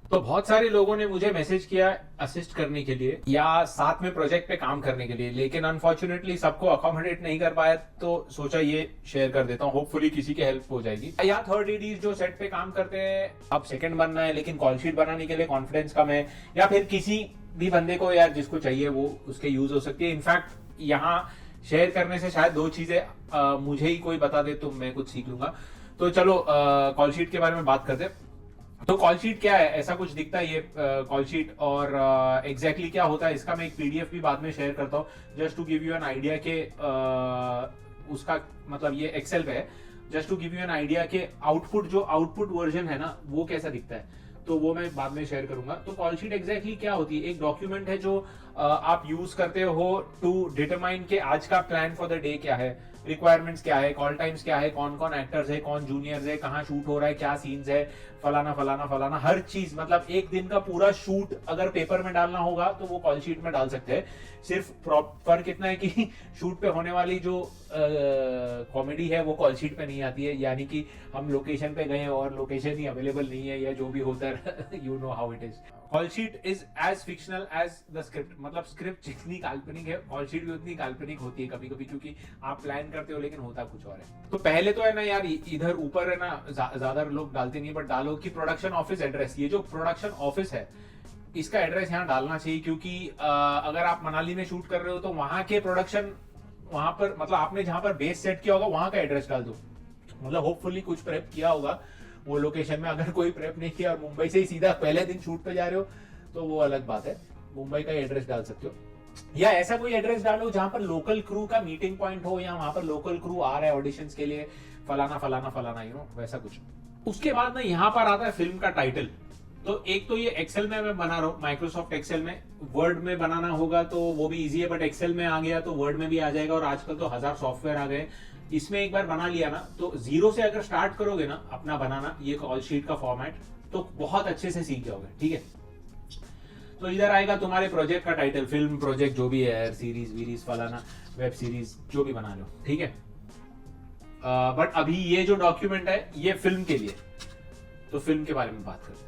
तो बहुत सारे लोगों ने मुझे मैसेज किया असिस्ट करने के लिए या साथ में प्रोजेक्ट पे काम करने के लिए, लेकिन अनफॉर्चुनेटली सबको अकोमोडेट नहीं कर पाया, तो सोचा ये शेयर कर देता हूँ, होपफुली किसी की हेल्प हो जाएगी। या थर्ड एडीज जो सेट पे काम करते हैं, अब सेकंड बनना है लेकिन कॉल शीट बनाने के लिए कॉन्फिडेंस कम है, या फिर किसी भी बंदे को यार जिसको चाहिए वो उसके यूज हो सकती है। इनफैक्ट यहाँ शेयर करने से शायद दो चीजें मुझे ही कोई बता दे तो मैं कुछ सीख लूंगा। तो चलो कॉल शीट के बारे में बात करते हैं। तो कॉल शीट क्या है, ऐसा कुछ दिखता है ये कॉल शीट, और एग्जैक्टली क्या होता है इसका मैं एक पीडीएफ भी बाद में शेयर करता हूँ, just to give you an idea के उसका मतलब ये एक्सेल पे है, just to give you an idea के आउटपुट जो आउटपुट वर्जन है ना वो कैसा दिखता है, तो वो मैं बाद में शेयर करूंगा। तो कॉल शीट एग्जैक्टली क्या होती है, एक डॉक्यूमेंट है जो आप यूज करते हो टू डिटरमाइन के आज का प्लान फॉर द डे क्या है, रिक्वायरमेंट्स क्या है, कॉल टाइम्स क्या है, कौन कौन एक्टर्स है, कौन जूनियर्स है, कहाँ शूट हो रहा है, क्या सीन्स है, फलाना फलाना फलाना हर चीज, मतलब एक दिन का पूरा शूट अगर पेपर में डालना होगा तो वो कॉल शीट में डाल सकते हैं। सिर्फ फर्क इतना है कि शूट पे होने वाली जो कॉमेडी है वो कॉल शीट पे नहीं आती है, यानी कि हम लोकेशन पे गए और लोकेशन ही अवेलेबल नहीं है या जो भी होता है you know how it is. Call sheet is as fictional as the script, मतलब स्क्रिप्ट जितनी काल्पनिक है कॉल शीट भी उतनी काल्पनिक होती है कभी कभी, क्योंकि आप प्लान करते हो लेकिन होता कुछ और है। तो पहले तो है ना यार, इधर ऊपर है ना ज्यादा लोग डालते नहीं, बट डालो कि प्रोडक्शन ऑफिस एड्रेस। ये जो प्रोडक्शन ऑफिस है इसका एड्रेस यहाँ डालना चाहिए, क्योंकि अगर आप मनाली में शूट कर रहे हो तो वहां के प्रोडक्शन, वहां पर मतलब आपने जहां पर बेस सेट किया होगा वहां का एड्रेस डाल दो। मतलब होपफुली कुछ प्रेप किया होगा वो लोकेशन में, अगर कोई प्रेप नहीं किया और मुंबई से ही सीधा पहले दिन शूट पे जा रहे हो तो वो अलग बात है, मुंबई का एड्रेस डाल सकते हो। या ऐसा कोई एड्रेस डालो जहां पर लोकल क्रू का मीटिंग पॉइंट हो, या वहां पर लोकल क्रू आ रहा है ऑडिशंस के लिए, फलाना फलाना फलाना यू नो वैसा कुछ। उसके बाद ना यहाँ पर आता है फिल्म का टाइटल। तो एक तो ये एक्सेल में मैं बना रहा हूँ, माइक्रोसॉफ्ट एक्सेल में, वर्ड में बनाना होगा तो वो भी इजी है, बट एक्सेल में आ गया तो वर्ड में भी आ जाएगा, और आजकल तो 1000 सॉफ्टवेयर आ गए। इसमें एक बार बना लिया ना तो जीरो से अगर स्टार्ट करोगे ना अपना बनाना ये कॉल शीट का फॉर्मेट, तो बहुत अच्छे से सीख जाओगे, ठीक है। तो इधर आएगा तुम्हारे प्रोजेक्ट का टाइटल, फिल्म प्रोजेक्ट जो भी है, सीरीज वीरीज फलाना वेब सीरीज जो भी बना लो, ठीक है। बट अभी ये जो डॉक्यूमेंट है ये फिल्म के लिए, तो फिल्म के बारे में बात करते हैं।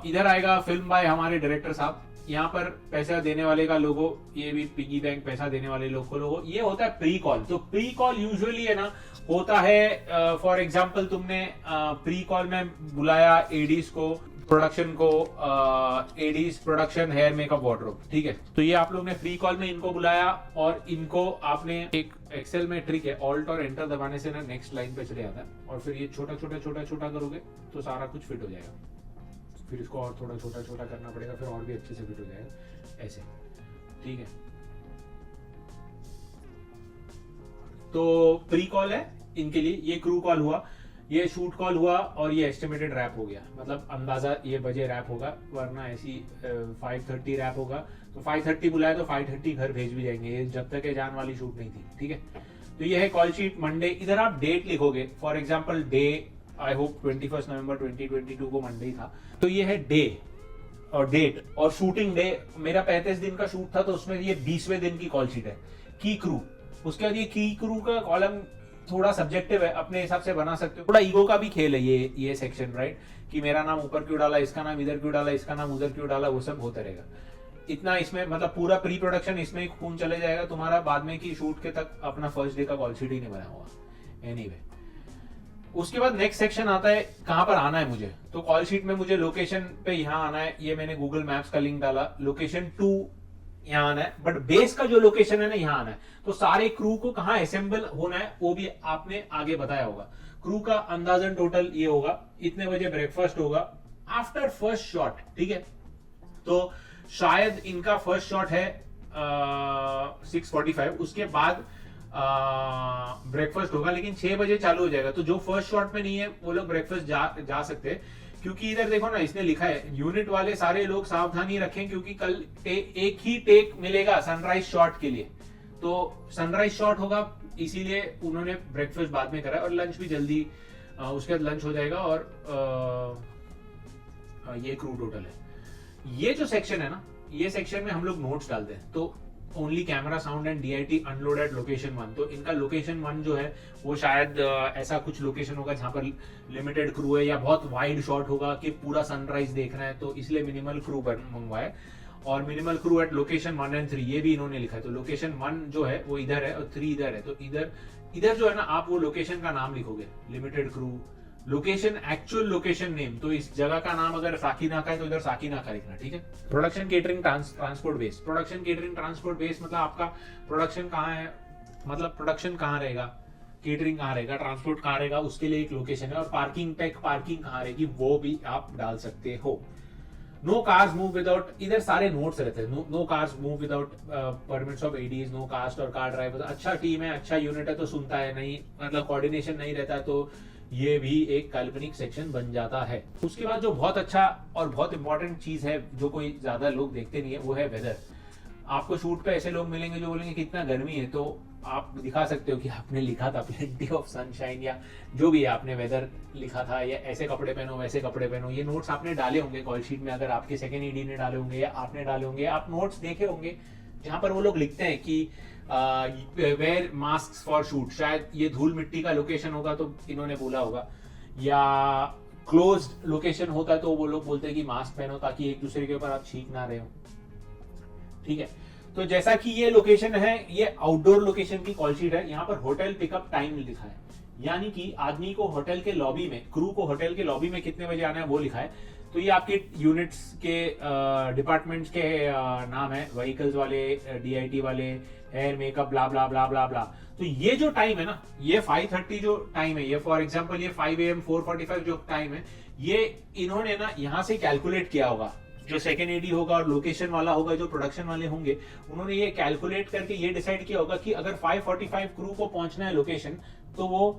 इधर आएगा फिल्म बाय हमारे डायरेक्टर साहब, यहाँ पर पैसा देने वाले का लोगो, ये भी पिगी बैंक पैसा देने वाले लोग को लोगो, ये होता है प्री कॉल। तो प्री कॉल यूजुअली है ना होता है, फॉर एग्जांपल तुमने प्री कॉल में बुलाया एडीज को, प्रोडक्शन को, ADs production hair makeup wardrobe, ठीक है। तो ये आप लोग ने प्री कॉल में इनको बुलाया और इनको आपने एक एक्सेल में ट्रिक है, ऑल्ट और एंटर दबाने से ना नेक्स्ट लाइन पे चले जाता है, और फिर ये छोटा छोटा छोटा छोटा करोगे तो सारा कुछ फिट हो जाएगा, फिर इसको और थोड़ा छोटा छोटा करना पड़ेगा, फिर और भी अच्छे से फिट हो जाएगा ऐसे, ठीक है। तो प्री कॉल है इनके लिए, ये क्रू कॉल हुआ, ये शूट कॉल हुआ, और ये एस्टिमेटेड रैप हो गया, मतलब अंदाजा ये बजे रैप होगा, वरना ऐसी 5:30 रैप होगा, तो 5:30 बुलाया तो 5:30 घर भेज भी जाएंगे, ये जब तक ये जान वाली शूट नहीं थी, ठीक है। तो ये है कॉल शीट मंडे। इधर आप डेट लिखोगे, for example day, I hope 21 नवंबर 2022 को मंडे था, तो ये है डे और डेट और शूटिंग डे। मेरा 35 दिन का शूट था तो उसमें ये 20वें दिन की कॉल शीट है। की क्रू, उसके बाद ये की क्रू का कॉलम थोड़ा सब्जेक्टिव है, अपने हिसाब से बना सकते हो, थोड़ा ईगो का भी खेल है ये सेक्शन, राइट, कि मेरा नाम ऊपर क्यों डाला, इसका नाम इधर क्यों डाला, इसका नाम उधर क्यों डाला, वो सब होता रहेगा। इतना इसमें मतलब पूरा प्री प्रोडक्शन इसमें ही खून चले जाएगा तुम्हारा, बाद में की शूट के तक अपना फर्स्ट डे का कॉल शीट ही नहीं बना हुआ। एनीवे, उसके बाद नेक्स्ट सेक्शन आता है कहां पर आना है मुझे। तो कॉल शीट में मुझे लोकेशन पे यहां आना है, ये मैंने गूगल मैप्स का लिंक डाला, लोकेशन 2 यहाँ आना है, बट बेस का जो लोकेशन है ना यहाँ आना है। तो सारे क्रू को कहाँ असेंबल होना है वो भी आपने आगे बताया होगा। क्रू का अंदाजन टोटल ये होगा, इतने बजे ब्रेकफास्ट होगा आफ्टर फर्स्ट शॉट, ठीक है। तो शायद इनका फर्स्ट शॉट है 6:45, उसके बाद ब्रेकफास्ट होगा, लेकिन 6 बजे चालू हो जाएगा। तो जो फर्स्ट शॉट में नहीं है वो लोग ब्रेकफास्ट जा सकते हैं, क्योंकि इधर देखो ना इसने लिखा है यूनिट वाले सारे लोग सावधानी रखें, क्योंकि कल एक ही टेक मिलेगा सनराइज शॉट के लिए। तो सनराइज शॉट होगा इसीलिए उन्होंने ब्रेकफास्ट बाद में करा, और लंच भी जल्दी, उसके बाद लंच हो जाएगा। और ये क्रू टोटल है। ये जो सेक्शन है ना, ये सेक्शन में हम लोग नोट्स डालते हैं। तो only camera sound and DIT unload at location 1। तो इनका लोकेशन 1 जो है वो शायद ऐसा कुछ लोकेशन होगा जहां पर लिमिटेड क्रू है या बहुत वाइड शॉट होगा कि पूरा सनराइज देखना है, तो इसलिए मिनिमल क्रू मंगवाया। और minimal crew at location 1 and 3 ये भी इन्होंने लिखा है। तो लोकेशन 1 जो है वो इधर है और 3 इधर है। तो इधर जो है ना, आप वो लोकेशन का नाम लिखोगे, limited crew location, actual location name. तो इस जगह का नाम अगर साकीनाका है तो इधर साकीनाका लिखना, ठीक है। Production catering transport base, production catering transport base मतलब आपका प्रोडक्शन कहाँ है, मतलब प्रोडक्शन कहाँ रहेगा, केटरिंग कहाँ रहेगा, ट्रांसपोर्ट कहाँ रहेगा, उसके लिए एक लोकेशन है। और पार्किंग टेक पार्किंग कहाँ रहेगी वो भी आप डाल सकते हो। नो कार्स मूव विदाउट, इधर सारे नोट्स रहते हैं। No cars move without permits of ADs, no cast और कार ड्राइवर। अच्छा टीम है, अच्छा यूनिट है तो सुनता है, नहीं मतलब कोऑर्डिनेशन नहीं रहता तो ये भी एक काल्पनिक सेक्शन बन जाता है। उसके बाद जो बहुत अच्छा और बहुत इंपॉर्टेंट चीज है जो कोई ज्यादा लोग देखते नहीं है वो है वेदर। आपको शूट पे ऐसे लोग मिलेंगे जो बोलेंगे कितना गर्मी है, तो आप दिखा सकते हो कि आपने लिखा था प्लेंटी ऑफ सनशाइन या जो भी है, आपने वेदर लिखा था या ऐसे कपड़े पहनो वैसे कपड़े पहनो। ये नोट्स आपने डाले होंगे कॉल शीट में, अगर आपके सेकंड ईडी ने डाले होंगे या आपने डाले होंगे, आप नोट्स देखे होंगे जहां पर वो लोग लिखते हैं कि वेयर मास्क फॉर शूट। शायद ये धूल मिट्टी का लोकेशन होगा तो इन्होंने बोला होगा, या क्लोज्ड लोकेशन होता तो वो लोग बोलते हैं कि मास्क पहनो ताकि एक दूसरे के ऊपर आप छींक ना रहे हो, ठीक है। तो जैसा कि ये लोकेशन है, ये आउटडोर लोकेशन की कॉल शीट है। यहाँ पर होटल पिकअप टाइम लिखा है, यानी कि आदमी को होटल के लॉबी में, क्रू को होटल के लॉबी में कितने बजे आना है वो लिखा है। तो ये आपके यूनिट्स के डिपार्टमेंट्स के नाम है, व्हीकल्स वाले, DIT वाले, हेयर मेकअप, ब्ला ब्ला ब्ला ब्ला ब्ला। तो ये जो टाइम है ना, ये 5:30 जो टाइम है, ये फॉर एग्जांपल ये 5 AM 4:45 जो टाइम है, ये इन्होंने ना यहाँ से कैलकुलेट किया होगा। जो सेकेंड एडी होगा और लोकेशन वाला होगा, जो प्रोडक्शन वाले होंगे, उन्होंने ये कैलकुलेट करके ये डिसाइड किया होगा कि अगर 5:45 क्रू को पहुंचना है लोकेशन तो वो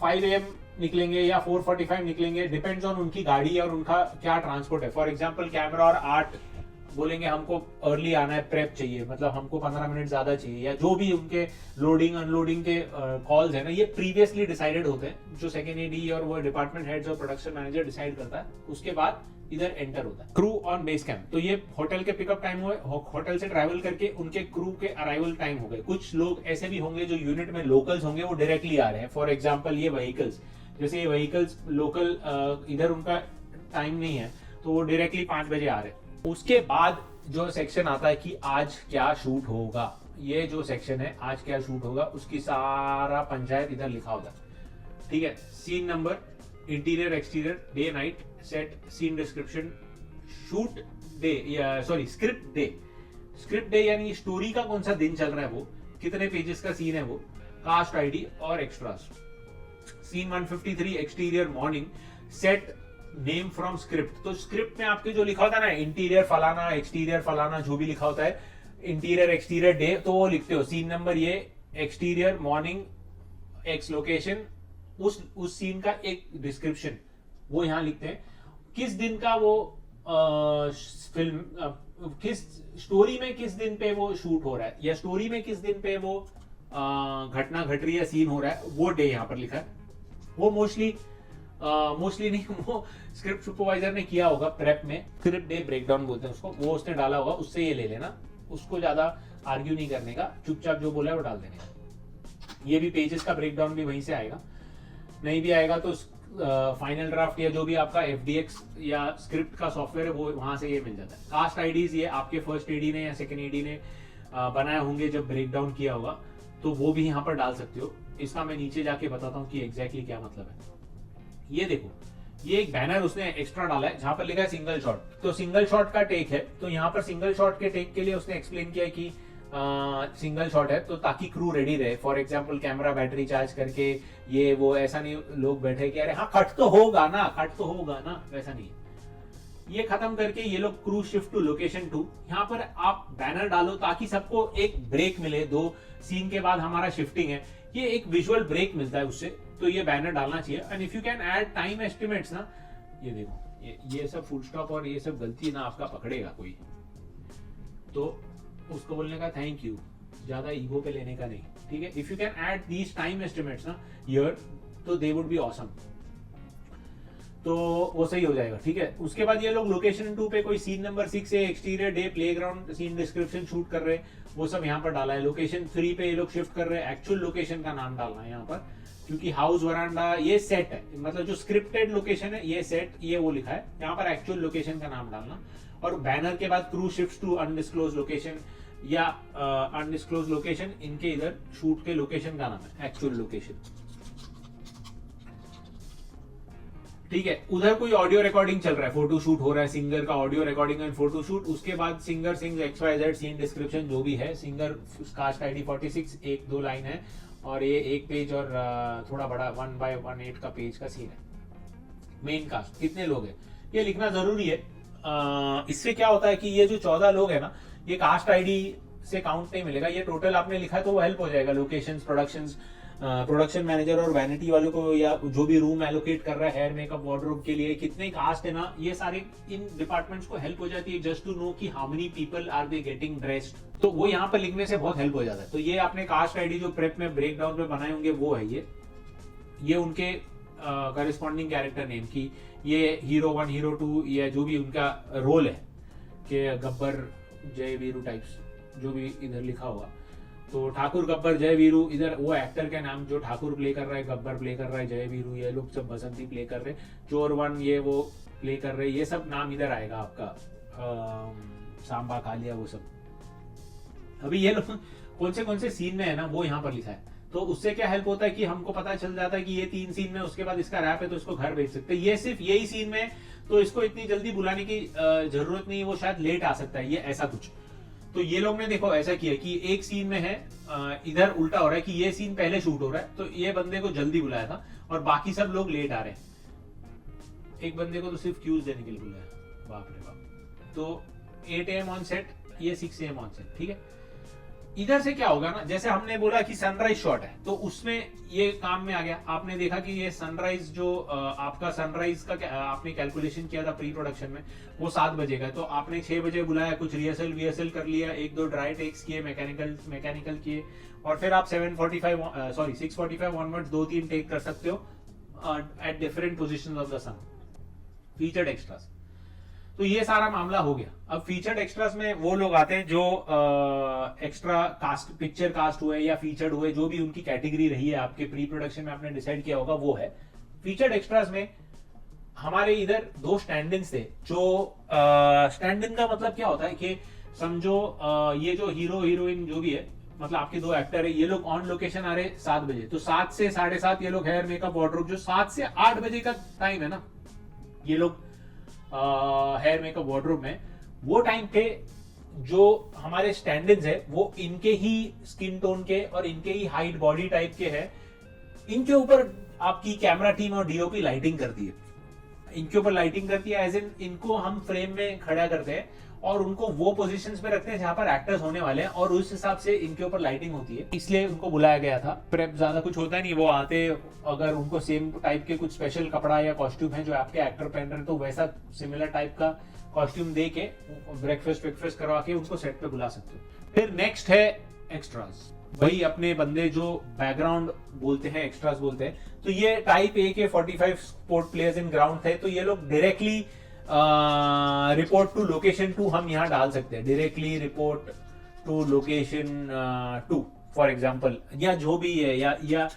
5 AM निकलेंगे या 4:45 निकलेंगे, डिपेंड्स ऑन उनकी गाड़ी और उनका क्या ट्रांसपोर्ट है। फॉर एग्जांपल कैमरा और 8 बोलेंगे हमको अर्ली आना है, प्रेप चाहिए, मतलब हमको 15 मिनट ज्यादा चाहिए, या जो भी उनके लोडिंग अनलोडिंग के कॉल्स है ना, ये प्रीवियसली डिसाइडेड होते हैं। जो सेकेंड एडी और वो डिपार्टमेंट हेड्स और प्रोडक्शन मैनेजर डिसाइड करता है, उसके बाद इधर एंटर होता है। क्रू ऑन बेस कैंप, तो ये होटल के पिकअप टाइम हुए, होटल से ट्रैवल करके उनके क्रू के अराइवल टाइम हो गए। कुछ लोग ऐसे भी होंगे जो यूनिट में लोकल्स होंगे, वो डायरेक्टली आ रहे हैं। फॉर एग्जांपल ये व्हीकल्स, जैसे ये व्हीकल्स लोकल इधर उनका टाइम नहीं है तो वो डायरेक्टली 5 बजे आ रहे हैं। उसके बाद जो सेक्शन आता है कि आज क्या शूट होगा, ये जो सेक्शन है आज क्या शूट होगा, उसकी सारा पंचायत इधर लिखा होता है, ठीक है। Scene number, interior exterior, day night, set, scene description, shoot day, या sorry script day. Script day यानी स्टोरी का कौन सा दिन चल रहा है, वो कितने पेजेस का सीन है वो, कास्ट आईडी और extras. Scene 153 exterior morning, set name from script. तो स्क्रिप्ट में आपके जो लिखा होता है ना, इंटीरियर फलाना, एक्सटीरियर फलाना, जो भी लिखा होता है, इंटीरियर एक्सटीरियर डे, तो वो लिखते हो। सीन नंबर ये, एक्सटीरियर मॉर्निंग, एक्स लोकेशन, उस सीन का एक डिस्क्रिप्शन वो यहां लिखते हैं। किस दिन का वो फिल्म, किस स्टोरी में किस दिन पे वो शूट हो रहा है, या स्टोरी में किस दिन पे वो घटना घट रही है, सीन हो रहा है, वो डे यहाँ पर लिखा है। वो मोस्टली नहीं, वो स्क्रिप्ट सुपरवाइजर ने किया होगा प्रेप में, स्क्रिप्ट डे ब्रेकडाउन बोलते हैं उसको, वो उसने डाला होगा, उससे ये ले लेना, उसको ज्यादा आर्ग्यू नहीं करने का, चुपचाप जो बोला है वो डाल देने का। ये भी पेजेस का ब्रेकडाउन भी वहीं से आएगा, नहीं भी आएगा तो फाइनल ड्राफ्ट या जो भी आपका FDX या स्क्रिप्ट का सॉफ्टवेयर है वो वहां से ये मिल जाता है। कास्ट आईडीज ये आपके फर्स्ट एडी ने या सेकंड एडी ने बनाए होंगे जब ब्रेकडाउन किया होगा, तो वो भी यहाँ पर डाल सकते हो। इसका मैं नीचे जाके बताता हूँ कि एग्जैक्टली क्या मतलब है। ये देखो, ये एक बैनर उसने एक्स्ट्रा डाला है जहां पर लिखा है सिंगल शॉट। तो सिंगल शॉट का टेक है, तो यहाँ पर सिंगल शॉट के टेक के लिए उसने एक्सप्लेन किया कि सिंगल शॉट है तो ताकि क्रू रेडी रहे। For example camera battery charge करके ये वो, ऐसा नहीं लोग बैठे कि अरे हाँ कट तो होगा ना, वैसा नहीं। ये खत्म करके ये लोग क्रू शिफ्ट टू लोकेशन 2, यहाँ पर आप बैनर डालो ताकि सबको एक ब्रेक मिले। 2 सीन के बाद हमारा शिफ्टिंग है, ये एक विजुअल ब्रेक मिलता है उससे, तो ये बैनर डालना चाहिए। And if you can add time estimates ना, ये देखो ये सब फुल स्टॉप और ये सब गलती ना आपका पकड़ेगा कोई, तो उसको बोलने का थैंक यू, ज्यादा ईगो पे लेने का नहीं, ठीक है। If you can add these time estimates ना हियर, तो दे वुड बी ऑसम। तो वो सही हो जाएगा, ठीक है। उसके बाद ये लोग लोकेशन 2 पे कोई सीन नंबर 6 है, exterior day playground scene description shoot कर रहे हैं, वो सब यहाँ पर डाला है। लोकेशन 3 पे ये लोग शिफ्ट कर रहे हैं, एक्चुअल लोकेशन का नाम डालना है यहाँ पर, क्योंकि हाउस वरांडा ये सेट है, मतलब जो स्क्रिप्टेड लोकेशन है ये सेट, ये वो लिखा है, यहाँ पर एक्चुअल लोकेशन का नाम डालना। और बैनर के बाद crew shift to undisclose location या अनडिस्क्लोज लोकेशन, इनके इधर शूट के लोकेशन का नाम है एक्चुअल लोकेशन, ठीक है। उधर कोई ऑडियो रिकॉर्डिंग चल रहा है, फोटो शूट हो रहा है, सिंगर का audio recording and photo shoot. उसके बाद singer sings XYZ, scene description जो भी है, सिंगर कास्ट ID 46, 1-2 लाइन है, और ये एक पेज और थोड़ा बड़ा 1/18 का पेज का सीन है। मेन कास्ट कितने लोग हैं ये लिखना जरूरी है। इससे क्या होता है कि ये जो 14 लोग है ना, ये कास्ट ID से काउंट नहीं मिलेगा, ये टोटल आपने लिखा है तो वो हेल्प हो जाएगा। लोकेशंस, प्रोडक्शन मैनेजर और वैनिटी वालों को, या जो भी रूम एलोकेट कर रहा है हेयर मेकअप वार्डरोब के लिए, कितने कास्ट है ना, ये सारे इन डिपार्टमेंट्स को हेल्प हो जाती है जस्ट टू नो कि how many people are they getting dressed, तो वो यहाँ पर लिखने से बहुत हेल्प हो जाता है। तो ये आपने कास्ट ID जो प्रेप में ब्रेक डाउन पे बनाए होंगे वो है ये उनके करिस्पॉन्डिंग कैरेक्टर नेम की, ये हीरो 1 हीरो 2 या जो भी उनका रोल है, कि गब्बर जय वीरू टाइप्स जो भी इधर लिखा हुआ, तो ठाकुर गब्बर जय वीरू, इधर वो एक्टर का नाम जो ठाकुर प्ले कर रहा है, गब्बर प्ले कर रहा है, जय वीरू ये लोग सब बसंती प्ले कर रहे, चोर 1 ये वो प्ले कर रहे, ये सब नाम इधर आएगा आपका, सांबा कालिया वो सब। अभी ये लोग कौन से सीन में है ना वो यहाँ पर लिखा है, तो उससे क्या हेल्प होता है कि हमको पता चल जाता है कि ये 3 सीन में, उसके बाद इसका रैप है तो इसको घर भेज सकते हैं। ये सिर्फ यही सीन में, तो इसको इतनी जल्दी बुलाने की जरूरत नहीं, वो शायद लेट आ सकता है, ये ऐसा कुछ। तो ये लोग ने देखो ऐसा किया कि एक सीन में है, इधर उल्टा हो रहा है कि ये सीन पहले शूट हो रहा है, तो ये बंदे को जल्दी बुलाया था और बाकी सब लोग लेट आ रहे हैं। एक बंदे को तो सिर्फ क्यूज देने के लिए बुलाया, बाप रे बाप। तो 8 AM ऑन सेट, ये 6 AM ऑन सेट, ठीक है। इधर से क्या होगा ना, जैसे हमने बोला कि सनराइज शॉट है, तो उसमें ये काम में आ गया। आपने देखा कि ये सनराइज जो आपका सनराइज का आपने कैलकुलेशन किया था प्री प्रोडक्शन में, वो 7 बजे का, तो आपने 6 बजे बुलाया, कुछ रिहर्सल कर लिया, 1-2 ड्राई टेक्स किए, मैकेनिकल किए, और फिर आप 6:45 ऑनवर्ड्स 2-3 टेक कर सकते हो at different position of the sun, featured extras. तो ये सारा मामला हो गया। अब फीचर्ड एक्स्ट्रास में वो लोग आते हैं जो एक्स्ट्रा कास्ट, पिक्चर कास्ट हुए या फीचर्ड हुए, जो भी उनकी कैटेगरी रही है आपके प्री प्रोडक्शन में आपने डिसाइड किया होगा, वो है फीचर्ड एक्स्ट्रास में। हमारे इधर 2 स्टैंड इन थे, जो स्टैंड इन का मतलब क्या होता है कि समझो ये जो हीरो हीरोइन जो भी है, मतलब आपके 2 एक्टर है, ये लोग ऑन लोकेशन आ रहे 7 बजे, तो 7 से 7:30 ये लोग हेयर मेकअप वार्डरोब, जो 7 से 8 बजे का टाइम है ना, ये लोग हेयर मेकअप वार्डरोब में, वो टाइम पे जो हमारे स्टैंड इन्स है वो इनके ही स्किन टोन के और इनके ही हाइट बॉडी टाइप के हैं। इनके ऊपर आपकी कैमरा टीम और डीओपी लाइटिंग करती है, इनके ऊपर लाइटिंग करती है, एज इन इनको हम फ्रेम में खड़ा करते हैं और उनको वो पोजीशंस पे रखते हैं जहां पर एक्टर्स होने वाले हैं, और उस हिसाब से इनके ऊपर लाइटिंग होती है, इसलिए उनको बुलाया गया था। प्रेप ज्यादा कुछ होता नहीं, वो आते, अगर उनको सेम टाइप के कुछ स्पेशल कपड़ा या कॉस्ट्यूम है जो आपके एक्टर पहन रहे हैं, तो वैसा सिमिलर टाइप का कॉस्ट्यूम दे के ब्रेकफास्ट करवा के उनको सेट पे बुला सकते हो। फिर नेक्स्ट है एक्स्ट्रास, वही अपने बंदे जो बैकग्राउंड बोलते हैं, एक्स्ट्रास बोलते हैं। तो ये टाइप A के 45 स्पोर्ट प्लेयर्स इन ग्राउंड थे, तो ये लोग डायरेक्टली रिपोर्ट टू लोकेशन 2 हम यहाँ डाल सकते हैं, directly report to location 2 for example, या जो भी है, या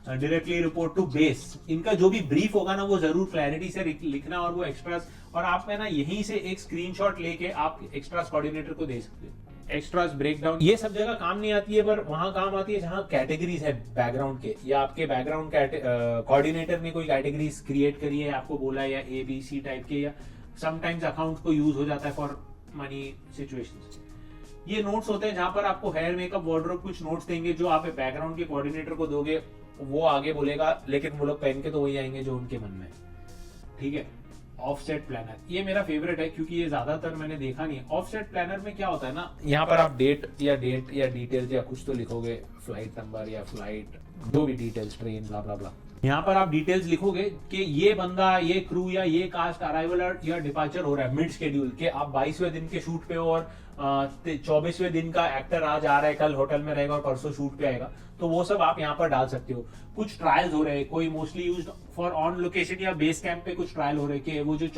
डायरेक्टली रिपोर्ट टू बेस। इनका जो भी ब्रीफ होगा ना वो जरूर क्लैरिटी से लिखना, और वो एक्स्ट्रास, और आप है ना यहीं से एक स्क्रीनशॉट लेके आप एक्स्ट्रास कोऑर्डिनेटर को दे सकते हैं। एक्स्ट्रास ब्रेकडाउन ये सब जगह काम नहीं आती है, पर वहां काम आती है जहां कैटेगरीज है बैकग्राउंड के, या आपके बैकग्राउंड कोऑर्डिनेटर ने कोई कैटेगरीज क्रिएट करी है, आपको बोला, या ABC टाइप के, या समटाइम्स अकाउंट को यूज हो जाता है फॉर मनी सिचुएशंस। ये नोट्स होते हैं जहां पर आपको हेयर मेकअप वार्डरोब कुछ नोट्स देंगे, जो आप बैकग्राउंड के कोऑर्डिनेटर को दोगे, वो आगे बोलेगा, लेकिन वो लोग पहन के तो वही आएंगे जो उनके मन में, ठीक है। ऑफसेट प्लानर ये मेरा फेवरेट है, क्योंकि ये ज्यादातर मैंने देखा नहीं है। ऑफसेट प्लानर में क्या होता है ना, यहाँ पर आप डेट या डिटेल्स या कुछ तो लिखोगे, फ्लाइट नंबर या फ्लाइट, जो भी डिटेल्स, ट्रेन ब्ला ब्ला ब्ला, यहाँ पर आप डिटेल्स लिखोगे कि ये बंदा, ये क्रू या ये कास्ट अराइवल या डिपार्चर हो रहा है मिड शेड्यूल के, आप 22वें दिन के शूट पे हो और 24वें दिन का एक्टर आज आ रहा है, कल होटल में रहेगा और परसों शूट पे आएगा, तो वो सब आप यहाँ पर डाल सकते हो। कुछ ट्रायल्स हो रहे हैं, कोई mostly used for on location या बेस कैंप पे कुछ ट्रायल हो रहे हैं कि वो जो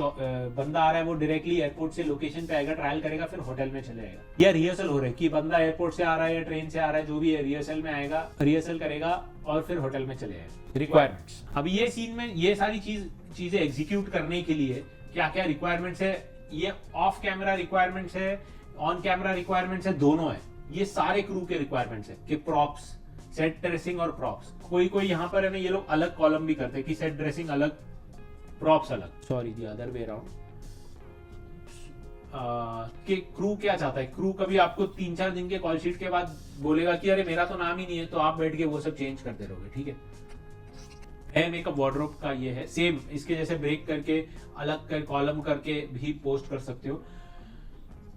बंदा आ रहा है वो डायरेक्टली एयरपोर्ट से लोकेशन पे आएगा, ट्रायल करेगा, फिर होटल में चले जाएगा। या रिहर्सल हो रहे हैं कि बंदा एयरपोर्ट से आ रहा है या ट्रेन से आ रहा है, जो भी है रिहर्सल में आएगा, रिहर्सल करेगा और फिर होटल में चले जाएगा। रिक्वायरमेंट्स, अब ये सीन में ये सारी चीजें एग्जीक्यूट करने के लिए क्या क्या रिक्वायरमेंट्स है, ये ऑफ कैमरा रिक्वायरमेंट्स है, ऑन कैमरा रिक्वायरमेंट्स है, दोनों है। ये सारे क्रू के रिक्वायरमेंट्स है कि प्रॉप्स, सेट ड्रेसिंग और प्रॉप्स। कोई यहाँ पर है ना, ये लोग अलग कॉलम भी करते हैं कि सेट ड्रेसिंग अलग, प्रॉप्स अलग, sorry the other way around. कि क्रू क्या चाहता है, क्रू कभी आपको 3-4 दिन के कॉल शीट के बाद बोलेगा कि अरे मेरा तो नाम ही नहीं है, तो आप बैठ के वो सब चेंज करते रहोगे, ठीक है। हेयर मेकअप वार्डरोब का ये है सेम, इसके जैसे ब्रेक करके अलग कर कॉलम करके भी पोस्ट कर सकते हो।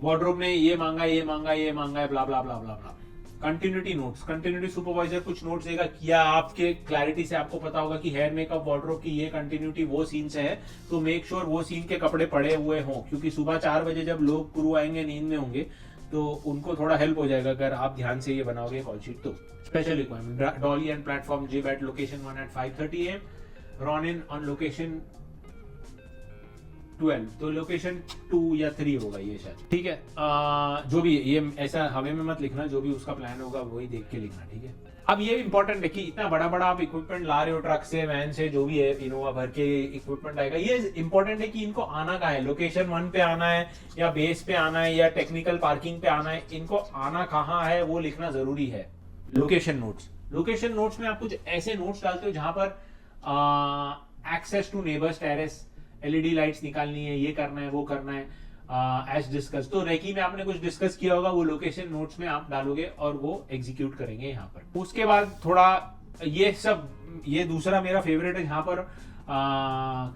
वार्डरोब ने ये मांगा, ये मांगा, ये मांगा है, ब्ला ब्ला ब्ला ब्ला ब्ला। कंटिन्यूटी नोट्स, कंटिन्यूटी सुपरवाइजर कुछ नोट्स देगा, क्या आपके क्लैरिटी से आपको पता होगा कि हेयर मेकअप वार्डरोब की ये कंटिन्यूटी वो सीन से है, तो मेक श्योर वो सीन के कपड़े पड़े हुए हों, क्योंकि सुबह 4 बजे जब लोग क्रू आएंगे, नींद में होंगे, तो उनको थोड़ा हेल्प हो जाएगा अगर आप ध्यान से ये बनाओगे कॉल शीट। तो special requirement, dolly and platform jib at location 1 at 5:30 AM, Ronin on location 12, तो लोकेशन 2 या 3 होगा ये शायद, ठीक है। जो भी ये ऐसा हवे में मत लिखना, जो भी उसका प्लान होगा वही देख के लिखना, ठीक है। अब ये इंपॉर्टेंट है कि इतना बड़ा बड़ा आप इक्विपमेंट ला रहे हो, ट्रक से, वैन से, जो भी है, इनोवा भर के इक्विपमेंट आएगा। ये इंपॉर्टेंट है कि इनको आना कहाँ है, लोकेशन 1 पे आना है या बेस पे आना है या टेक्निकल पार्किंग पे आना है, इनको आना कहाँ है वो लिखना जरूरी है। लोकेशन नोट्स, लोकेशन नोट्स में आप कुछ ऐसे नोट्स डालते हो जहां पर access to neighbours terrace, LED lights निकालनी है, ये करना है, वो करना है, एज डिस्कस। तो रेकी में आपने कुछ डिस्कस किया होगा, वो लोकेशन नोट्स में आप डालोगे और वो एग्जीक्यूट करेंगे यहाँ पर। उसके बाद थोड़ा ये सब, ये दूसरा मेरा फेवरेट है जहां पर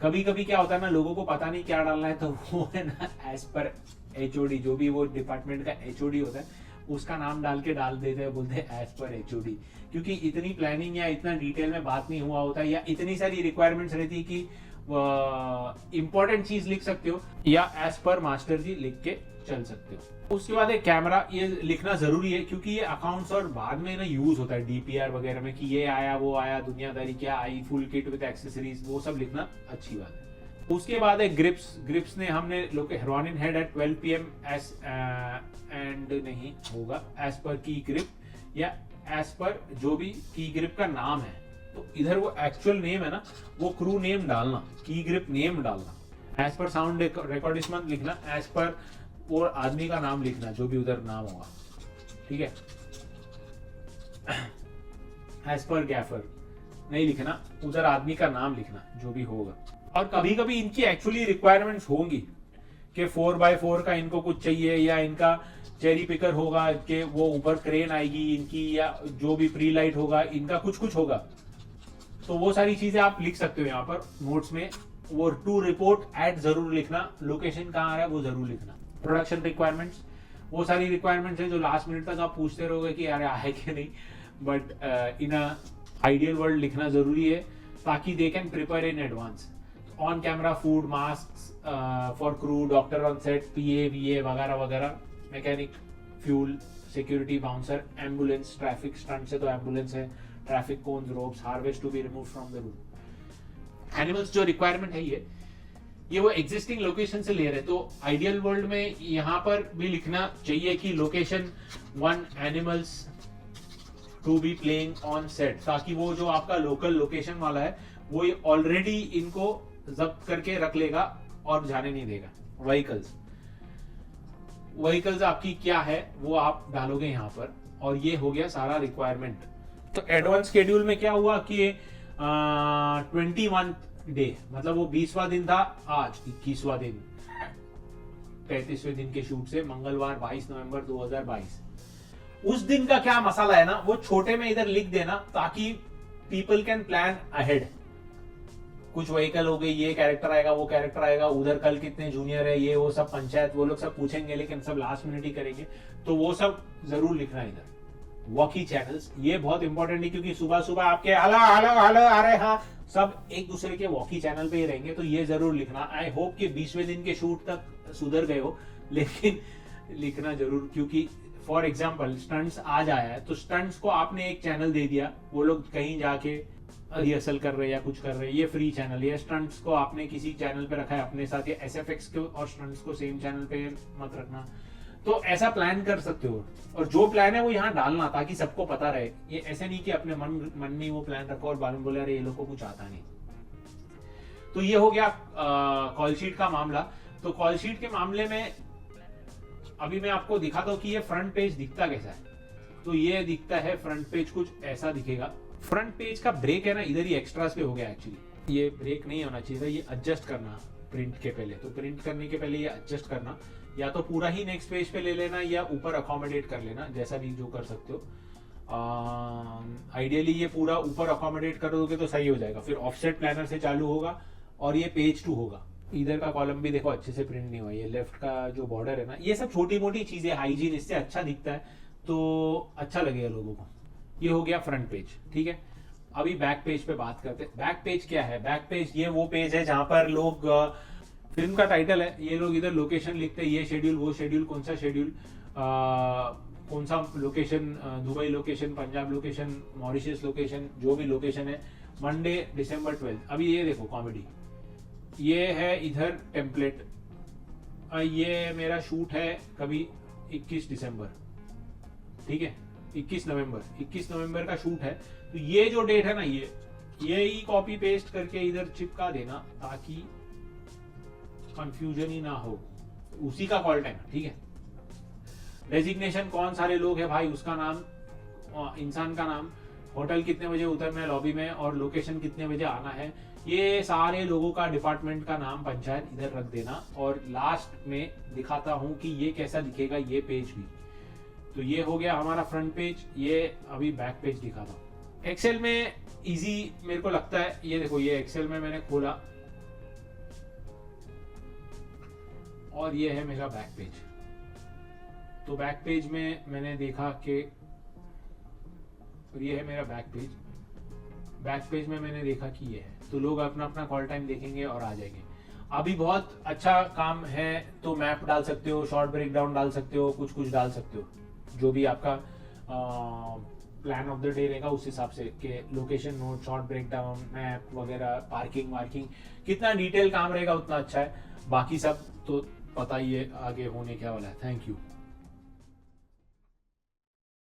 कभी कभी क्या होता है ना, लोगों को पता नहीं क्या डालना है, तो वो है ना एज पर एचओडी, जो भी वो डिपार्टमेंट का एचओडी होता है उसका नाम डाल के डाल देते हैं, बोलते हैं एज पर एचओडी, क्योंकि इतनी प्लानिंग या इतना डिटेल में बात नहीं हुआ होता है, या इतनी सारी रिक्वायरमेंट्स रहती है कि इंपॉर्टेंट चीज लिख सकते हो या एज पर मास्टर जी लिख के चल सकते हो। उसके बाद एक कैमरा, ये लिखना जरूरी है क्योंकि ये अकाउंट्स और बाद में ना यूज होता है डीपीआर वगैरह में, कि ये आया वो आया, दुनियादारी क्या आई, फुल किट विद एक्सेसरीज, वो सब लिखना अच्छी बात है। उसके बाद है ग्रिप्स, ग्रिप्स ने हमने Ronin head at 12 PM S and नहीं होगा एज पर की ग्रिप या एज पर जो भी की ग्रिप का नाम है, तो इधर वो एक्चुअल नेम है ना, वो क्रू नेम डालना, की ग्रिप नेम डालना, एज पर साउंड रिकॉर्डिस्टमेंट लिखना, एज पर वो आदमी का नाम लिखना, जो भी उधर नाम होगा, ठीक है। एज पर गैफर नहीं लिखना, उधर आदमी का नाम लिखना, जो भी होगा। और कभी कभी इनकी एक्चुअली रिक्वायरमेंट्स होंगी कि 4x4 का इनको कुछ चाहिए, या इनका चेरी पिकर होगा कि वो ऊपर क्रेन आएगी इनकी, या जो भी प्री लाइट होगा इनका, कुछ कुछ होगा, तो वो सारी चीजें आप लिख सकते हो यहाँ पर नोट्स में। वो टू रिपोर्ट एट जरूर लिखना, लोकेशन कहाँ आ रहा है वो जरूर लिखना। प्रोडक्शन रिक्वायरमेंट्स, वो सारी रिक्वायरमेंट्स है जो लास्ट मिनट तक आप पूछते रहोगे कि यार आए कि नहीं, बट इन आइडियल वर्ल्ड लिखना जरूरी है ताकि they can prepare in advance. On camera food, mask for crew, doctor on set, PA VA वगैरह वगैरह, mechanic, fuel, security, bouncer, ambulance, traffic stunt से तो एम्बुलेंस है, traffic cones, ropes, harvest to be remove from the route. Animals जो requirement है ये वो existing location से ले रहे, तो आइडियल वर्ल्ड में यहाँ पर भी लिखना चाहिए कि location 1 animals to be playing on set, ताकि वो जो आपका लोकल लोकेशन वाला है वो ऑलरेडी इनको जब्त करके रख लेगा और जाने नहीं देगा। व्हीकल्स आपकी क्या है वो आप डालोगे यहाँ पर, और ये हो गया सारा रिक्वायरमेंट। तो एडवांस शेड्यूल में क्या हुआ कि 21 डे, मतलब वो 20वां दिन था, आज 21वां दिन, 35वें दिन के शूट से, मंगलवार 22 नवंबर 2022। उस दिन का क्या मसाला है ना, वो छोटे में इधर लिख देना ताकि पीपल कैन प्लान अहेड। कुछ व्हीकल हो गई, ये कैरेक्टर आएगा, वो कैरेक्टर आएगा, उधर कल कितने जूनियर है, ये वो सब पंचायत वो लोग सब पूछेंगे, लेकिन सब लास्ट मिनट ही करेंगे, तो वो सब जरूर लिखना इधर। वॉकी चैनल्स, ये बहुत इंपॉर्टेंट है क्योंकि सुबह सुबह आपके हेलो हेलो हेलो आ रहे, हाँ सब एक दूसरे के वॉकी चैनल पे ही रहेंगे, तो ये जरूर लिखना। आई होप कि 20वें दिन के शूट तक सुधर गए हो, लेकिन लिखना जरूर, क्योंकि फॉर एग्जाम्पल स्टंट्स आज आया है तो स्टंट्स को आपने एक चैनल दे दिया, वो लोग कहीं जाके रिहर्सल कर रहे हैं या कुछ कर रहे हैं, ये फ्री चैनल। या स्टंट्स को आपने किसी चैनल पे रखा है अपने साथ, या एसएफएक्स को और स्टंट्स को सेम चैनल पे मत रखना। तो ऐसा प्लान कर सकते हो, और जो प्लान है वो यहाँ डालना ताकि सबको पता रहे। ये ऐसे नहीं कि अपने मन में वो प्लान रखो और बाद में बोले अरे ये लोग को कुछ आता नहीं। तो ये हो गया कॉल शीट का मामला। तो कॉल शीट के मामले में अभी मैं आपको दिखाता हूँ कि ये फ्रंट पेज दिखता कैसा है। तो ये दिखता है फ्रंट पेज कुछ ऐसा दिखेगा। फ्रंट पेज का ब्रेक है ना, इधर ही एक्स्ट्रास पे हो गया एक्चुअली। ये ब्रेक नहीं होना चाहिए था, ये एडजस्ट करना प्रिंट के पहले। तो प्रिंट करने के पहले ये एडजस्ट करना, या तो पूरा ही नेक्स्ट पेज पे ले लेना या ऊपर अकोमोडेट कर लेना, जैसा भी जो कर सकते हो। आइडियली ये पूरा ऊपर अकोमोडेट कर दोगे तो सही हो जाएगा। फिर ऑफसेट प्लानर से चालू होगा और ये पेज 2 होगा। इधर का कॉलम भी देखो अच्छे से प्रिंट नहीं हुआ, ये लेफ्ट का जो बॉर्डर है ना, ये सब छोटी मोटी चीजें, हाइजीन, इससे अच्छा दिखता है तो अच्छा लगेगा लोगों को। ये हो गया फ्रंट पेज, ठीक है। अभी बैक पेज पे बात करते हैं। बैक पेज क्या है? बैक पेज ये वो पेज है जहां पर लोग, फिल्म का टाइटल है, ये लोग इधर लोकेशन लिखते हैं, ये शेड्यूल, वो शेड्यूल, कौन सा शेड्यूल, कौन सा location, Dubai location, Punjab location, Mauritius location, जो भी लोकेशन है, मंडे दिसंबर 12। अभी ये देखो कॉमेडी, ये है इधर टेम्पलेट, ये मेरा शूट है कभी 21 दिसंबर, ठीक है, 21 नवंबर का शूट है। तो ये जो डेट है ना, ये ही कॉपी पेस्ट करके इधर चिपका देना ताकि कंफ्यूजन ही ना हो। उसी का कॉल टाइम, ठीक है। डेजिग्नेशन कौन सारे लोग हैं भाई, उसका नाम, इंसान का नाम, होटल कितने बजे उतरना है लॉबी में, और लोकेशन कितने बजे आना है, ये सारे लोगों का, डिपार्टमेंट का नाम, पंचायत इधर रख देना। और लास्ट में दिखाता हूं कि ये कैसा दिखेगा ये पेज भी। तो ये हो गया हमारा फ्रंट पेज। ये अभी बैक पेज दिखाता हूं। एक्सेल में इजी मेरे को लगता है, ये देखो, ये एक्सेल में मैंने खोला और ये है मेरा बैक पेज। तो बैक पेज में मैंने देखा कि, ये है मेरा बैक पेज। बैक पेज में मैंने देखा कि ये है, तो लोग अपना अपना कॉल टाइम देखेंगे और आ जाएंगे। अभी बहुत अच्छा काम है तो मैप डाल सकते हो, शॉर्ट ब्रेक डाउन डाल सकते हो, कुछ कुछ डाल सकते हो, जो भी आपका प्लान ऑफ द डे रहेगा उस हिसाब से, कि location note, short break down, map वगैरह, पार्किंग वार्किंग, कितना डिटेल काम रहेगा उतना अच्छा है। बाकी सब तो पता ही है आगे होने क्या वाला है। Thank you.